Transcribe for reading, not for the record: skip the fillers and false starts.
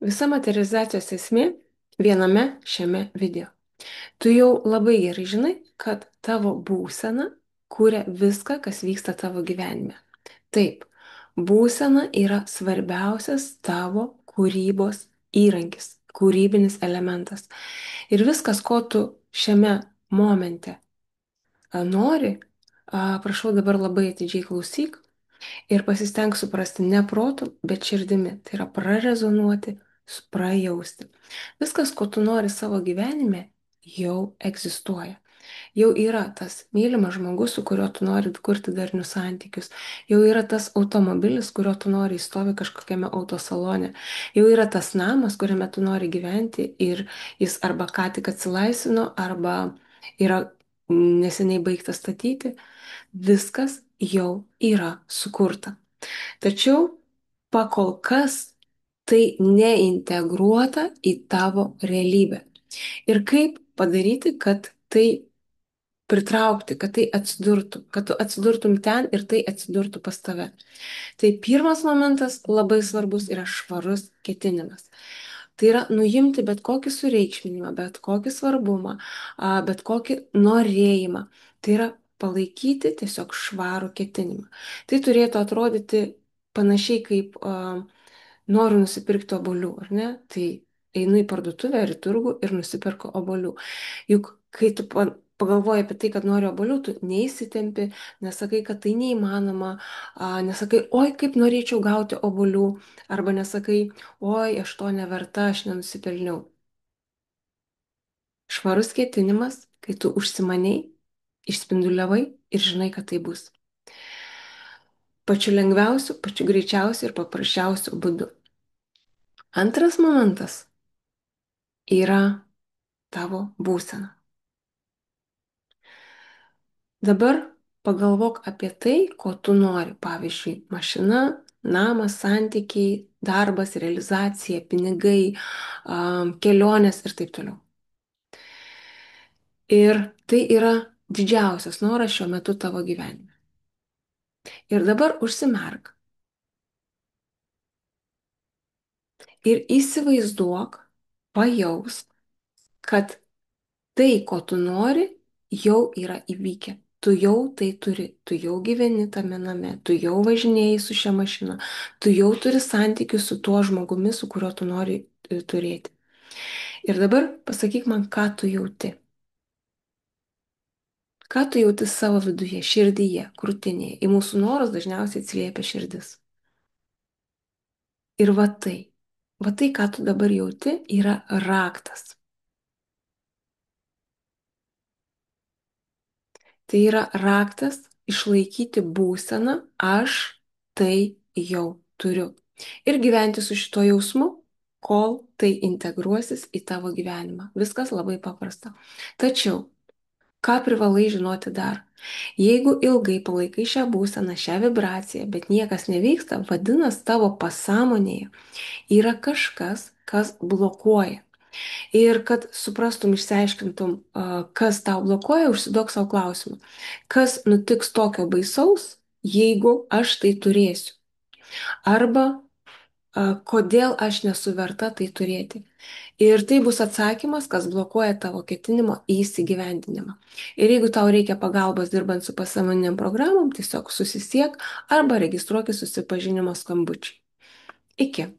Visa materializacijos esmė viename šiame video. Tu jau labai gerai žinai, kad tavo būsena kuria viską, kas vyksta tavo gyvenime. Taip, būsena yra svarbiausias tavo kūrybos įrankis, kūrybinis elementas. Ir viskas, ko tu šiame momente nori, prašau dabar labai atidžiai klausyk ir pasistenk suprasti ne protu, bet širdimi. Tai yra prarezonuoti, prajausti. Viskas, ko tu nori savo gyvenime, jau egzistuoja. Jau yra tas mylimas žmogus, su kuriuo tu nori kurti darnius santykius. Jau yra tas automobilis, kuriuo tu nori įstovi kažkokiame autosalone. Jau yra tas namas, kuriame tu nori gyventi ir jis arba ką tik atsilaisvino, arba yra neseniai baigtas statyti. Viskas jau yra sukurta. Tačiau pakol kas tai neintegruota į tavo realybę. Ir kaip padaryti, kad tai pritraukti, kad tai atsidurtų, kad tu atsidurtum ten ir tai atsidurtų pas tave. Tai pirmas momentas labai svarbus yra švarus ketinimas. Tai yra nuimti bet kokį sureikšminimą, bet kokį svarbumą, bet kokį norėjimą. Tai yra palaikyti tiesiog švarų ketinimą. Tai turėtų atrodyti panašiai kaip noriu nusipirkti obuolių, ar ne? Tai einu į parduotuvę ar į turgų ir nusipirku obuolių. Juk kai tu pagalvoji apie tai, kad nori obuolių, tu neįsitempi, nesakai, kad tai neįmanoma, nesakai, oi, kaip norėčiau gauti obuolių, arba nesakai, oi, aš to neverta, aš nenusipelniau. Švarus ketinimas, kai tu užsimaniai, išspinduliavai ir žinai, kad tai bus. Pačiu lengviausiu, pačiu greičiausiu ir paprasčiausiu būdu. Antras momentas yra tavo būsena. Dabar pagalvok apie tai, ko tu nori. Pavyzdžiui, mašina, namas, santykiai, darbas, realizacija, pinigai, kelionės ir taip toliau. Ir tai yra didžiausias noras šiuo metu tavo gyvenime. Ir dabar užsimerk ir įsivaizduok, pajausk, kad tai, ko tu nori, jau yra įvykę. Tu jau tai turi, tu jau gyveni tame name, tu jau važinėjai su šia mašina, tu jau turi santykius su tuo žmogumi, su kuriuo tu nori turėti. Ir dabar pasakyk man, ką tu jauti. Ką tu jauti savo viduje, širdyje, krūtinėje. Į mūsų norus dažniausiai atsiliepia širdis. Ir va tai, ką tu dabar jauti, yra raktas. Tai yra raktas išlaikyti būseną, aš tai jau turiu. Ir gyventi su šito jausmu, kol tai integruosis į tavo gyvenimą. Viskas labai paprasta. Tačiau, ką privalai žinoti dar? Jeigu ilgai palaikai šią būseną, šią vibraciją, bet niekas nevyksta, vadinasi, tavo pasąmonėje yra kažkas, kas blokuoja. Ir kad suprastum, išsiaiškintum, kas tau blokuoja, užsiduok savo klausimą. Kas nutiks tokio baisaus, jeigu aš tai turėsiu? Arba kodėl aš nesu verta tai turėti? Ir tai bus atsakymas, kas blokuoja tavo ketinimo įsigyvendinimą. Ir jeigu tau reikia pagalbos dirbant su pasąmoniniam programom, tiesiog susisiek arba registruokis susipažinimo skambučiai. Iki.